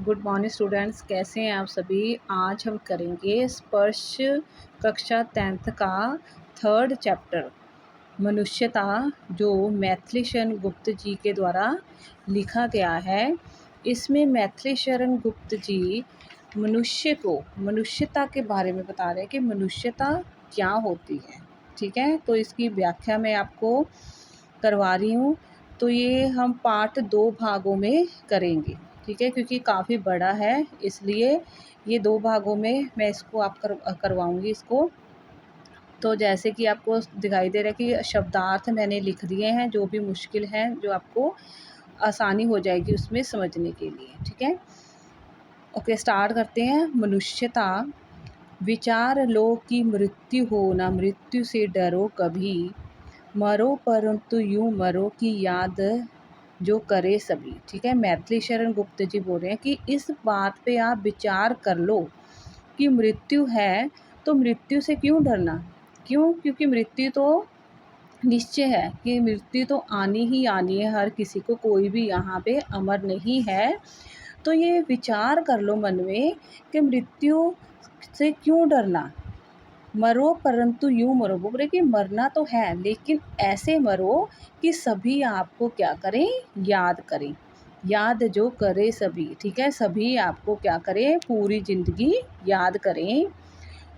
Good morning students, कैसे हैं आप सभी। आज हम करेंगे स्पर्श कक्षा 10th का थर्ड चैप्टर मनुष्यता, जो मैथिली शरण गुप्त जी के द्वारा लिखा गया है। इसमें मैथिली शरण गुप्त जी मनुष्यता के बारे में बता रहे हैं कि मनुष्यता क्या होती है। ठीक है, तो इसकी व्याख्या मैं आपको करवा रही हूँ। तो ये हम पार्ट 2 भागों में करेंगे, ठीक है, क्योंकि काफ़ी बड़ा है, इसलिए ये 2 भागों में मैं इसको करवाऊँगी इसको। तो जैसे कि आपको दिखाई दे रहा है कि शब्दार्थ मैंने लिख दिए हैं, जो भी मुश्किल हैं, जो आपको आसानी हो जाएगी उसमें समझने के लिए, ठीक है। ओके, स्टार्ट करते हैं। मनुष्यता, विचार लो कि मृत्यु हो ना मृत्यु से डरो कभी, मरो परंतु यूं मरो कि याद जो करे सभी। ठीक है, मैथिली शरण गुप्त जी बोल रहे हैं कि इस बात पे आप विचार कर लो कि मृत्यु है, तो मृत्यु से क्यों डरना। क्यों? क्योंकि मृत्यु तो निश्चय है कि मृत्यु तो आनी ही आनी है हर किसी को, कोई भी यहाँ पे अमर नहीं है। तो ये विचार कर लो मन में कि मृत्यु से क्यों डरना। मरो परंतु यूँ मरो, बोल रहे कि मरना तो है लेकिन ऐसे मरो कि सभी आपको क्या करें, याद करें। याद जो करे सभी, ठीक है, सभी आपको क्या करें, पूरी जिंदगी याद करें।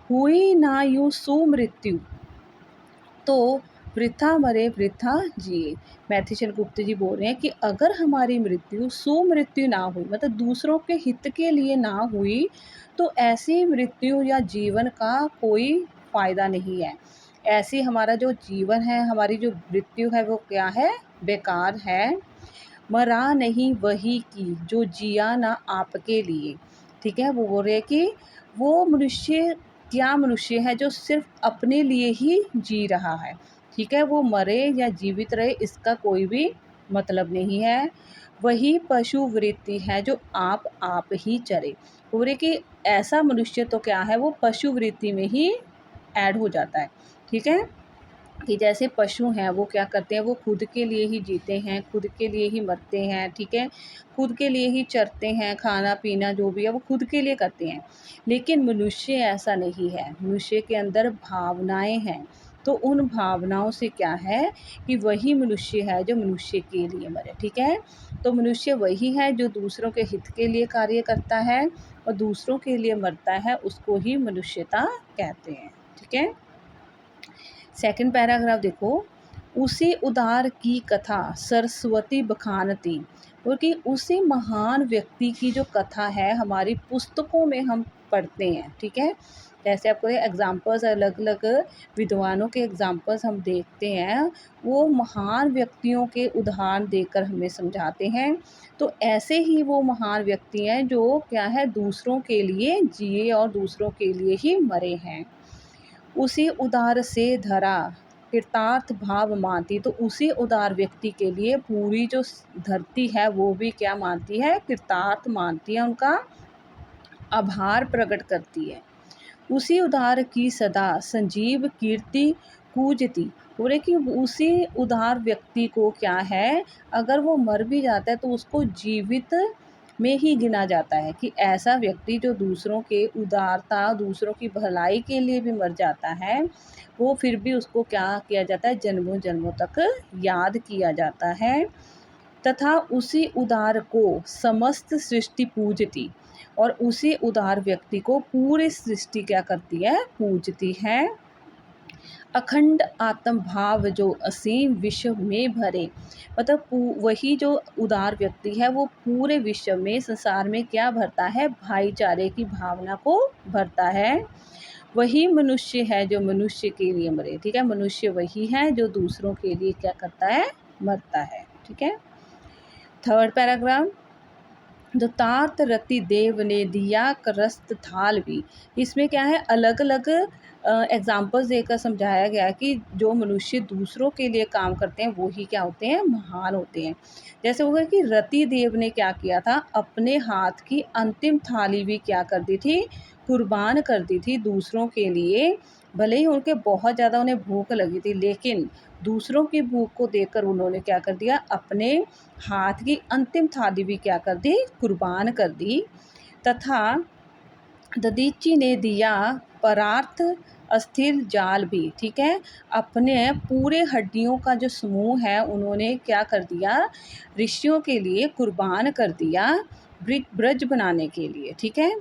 हुई ना यूँ सुमृत्यु, तो वृथा मरे वृथा जिए। मैथिली शरण गुप्त जी बोल रहे हैं कि अगर हमारी मृत्यु सुमृत्यु ना हुई, मतलब दूसरों के हित के लिए ना हुई, तो ऐसी मृत्यु या जीवन का कोई फ़ायदा नहीं है। ऐसी हमारा जो जीवन है, हमारी जो मृत्यु है, वो क्या है, बेकार है। मरा नहीं वही की जो जिया ना आपके लिए। ठीक है, वो बोल रहे हैं कि वो मनुष्य क्या मनुष्य है जो सिर्फ अपने लिए ही जी रहा है। ठीक है, वो मरे या जीवित रहे इसका कोई भी मतलब नहीं है। वही पशु वृत्ति है जो आप ही चरे। बोल रहे कि ऐसा मनुष्य तो क्या है, वो पशु वृत्ति में ही ऐड हो जाता है। ठीक है, कि जैसे पशु हैं वो क्या करते हैं, वो खुद के लिए ही जीते हैं, खुद के लिए ही मरते हैं। ठीक है, खुद के लिए ही चरते हैं, खाना पीना जो भी है वो खुद के लिए करते हैं। लेकिन मनुष्य ऐसा नहीं है, मनुष्य के अंदर भावनाएं हैं। तो उन भावनाओं से क्या है कि वही मनुष्य है जो मनुष्य के लिए मरे। ठीक है, तो मनुष्य वही है जो दूसरों के हित के लिए कार्य करता है और दूसरों के लिए मरता है, उसको ही मनुष्यता कहते हैं। ठीक है, सेकंड पैराग्राफ देखो। उसी उदार की कथा सरस्वती बखानती, क्योंकि उसी महान व्यक्ति की जो कथा है हमारी पुस्तकों में हम पढ़ते हैं। ठीक है, जैसे आपको एग्जाम्पल्स अलग अलग विद्वानों के एग्जाम्पल्स हम देखते हैं, वो महान व्यक्तियों के उदाहरण देकर हमें समझाते हैं। तो ऐसे ही वो महान व्यक्ति हैं जो क्या है, दूसरों के लिए जिए और दूसरों के लिए ही मरे हैं। उसी उदार से धरा कृतार्थ भाव मानती, तो उसी उदार व्यक्ति के लिए पूरी जो धरती है वो भी क्या मानती है, कृतार्थ मानती है, उनका आभार प्रकट करती है। उसी उदार की सदा संजीव कीर्ति कूजती। बोले कि उसी उदार व्यक्ति को क्या है, अगर वो मर भी जाता है तो उसको जीवित में ही गिना जाता है, कि ऐसा व्यक्ति जो दूसरों के उदारता, दूसरों की भलाई के लिए भी मर जाता है, वो फिर भी उसको क्या किया जाता है, जन्मों जन्मों तक याद किया जाता है। तथा उसी उदार को समस्त सृष्टि पूजती, और उसी उदार व्यक्ति को पूरी सृष्टि क्या करती है, पूजती है। अखंड आत्म भाव जो असीम विश्व में भरे, मतलब वही जो उदार व्यक्ति है वो पूरे विश्व में, संसार में क्या भरता है, भाईचारे की भावना को भरता है। वही मनुष्य है जो मनुष्य के लिए मरे। ठीक है, मनुष्य वही है जो दूसरों के लिए क्या करता है, मरता है। ठीक है, थर्ड पैराग्राफ। दत्तार्थ रति देव ने दिया करस्त थाल भी। इसमें क्या है, अलग अलग एग्जाम्पल्स देकर समझाया गया कि जो मनुष्य दूसरों के लिए काम करते हैं वो ही क्या होते हैं, महान होते हैं। जैसे हो गया कि रति देव ने क्या किया था, अपने हाथ की अंतिम थाली भी क्या कर दी थी, कुर्बान कर दी थी दूसरों के लिए, भले ही उनके बहुत ज़्यादा उन्हें भूख लगी थी, लेकिन दूसरों की भूख को देखकर उन्होंने क्या कर दिया, अपने हाथ की अंतिम थाली भी क्या कर दी, कुर्बान कर दी। तथा दधीची ने दिया परार्थ अस्थिर जाल भी, ठीक है। अपने पूरे हड्डियों का जो समूह है उन्होंने क्या कर दिया, ऋषियों के लिए कुर्बान कर दिया, ब्रज बनाने के लिए, ठीक है।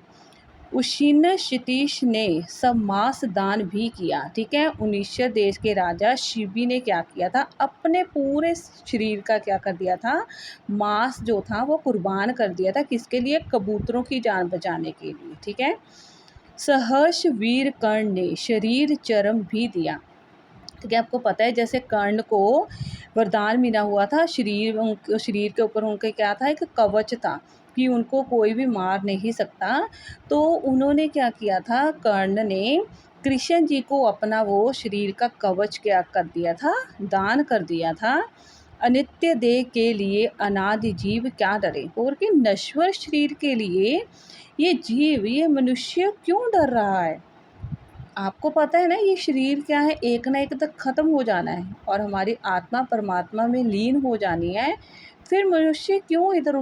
उशीन क्षितिज ने सब मांस दान भी किया, ठीक है। उनिशर देश के राजा शिबी ने क्या किया था, अपने पूरे शरीर का क्या कर दिया था, मांस जो था वो कुर्बान कर दिया था, किसके लिए, कबूतरों की जान बचाने के लिए, ठीक है। सहर्ष वीर कर्ण ने शरीर चरम भी दिया, ठीक है। आपको पता है जैसे कर्ण को वरदान मिला हुआ था, शरीर के ऊपर उनके क्या था, एक कवच था कि उनको कोई भी मार नहीं सकता। तो उन्होंने क्या किया था, कर्ण ने कृष्ण जी को अपना वो शरीर का कवच क्या कर दिया था, दान कर दिया था। अनित्य देह के लिए अनादि जीव क्या डरे, और कि नश्वर शरीर के लिए ये जीव, ये मनुष्य क्यों डर रहा है। आपको पता है ना ये शरीर क्या है, एक ना एक तक ख़त्म हो जाना है और हमारी आत्मा परमात्मा में लीन हो जानी है, फिर मनुष्य क्यों इधर